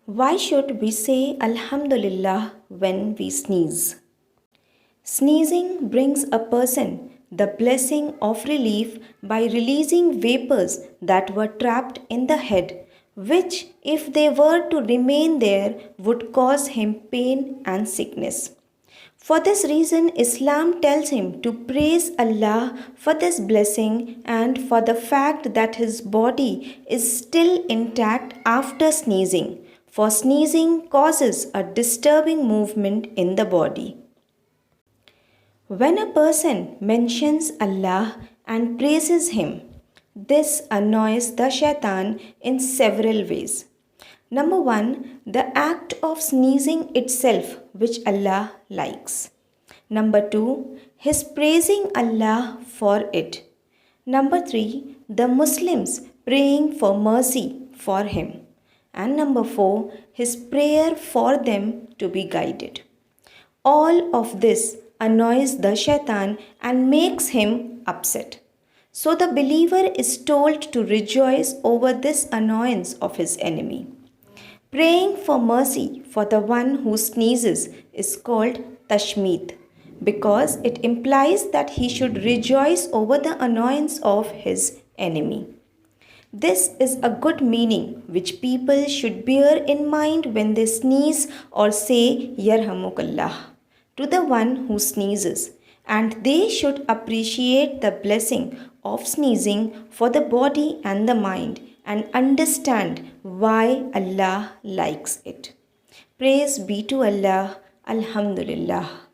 Why should we say Alhamdulillah when we sneeze? Sneezing brings a person the blessing of relief by releasing vapors that were trapped in the head, which, if they were to remain there, would cause him pain and sickness. For this reason, Islam tells him to praise Allah for this blessing and for the fact that his body is still intact after sneezing, for sneezing causes a disturbing movement in the body. When a person mentions Allah and praises Him, this annoys the shaitan in several ways. Number one, the act of sneezing itself, which Allah likes. Number two, his praising Allah for it. Number three, the Muslims praying for mercy for him. And number four, his prayer for them to be guided. All of this annoys the shaitan and makes him upset. So the believer is told to rejoice over this annoyance of his enemy. Praying for mercy for the one who sneezes is called tashmeet because it implies that he should rejoice over the annoyance of his enemy. This is a good meaning which people should bear in mind when they sneeze or say Yarhamukallah to the one who sneezes, and they should appreciate the blessing of sneezing for the body and the mind and understand why Allah likes it. Praise be to Allah. Alhamdulillah.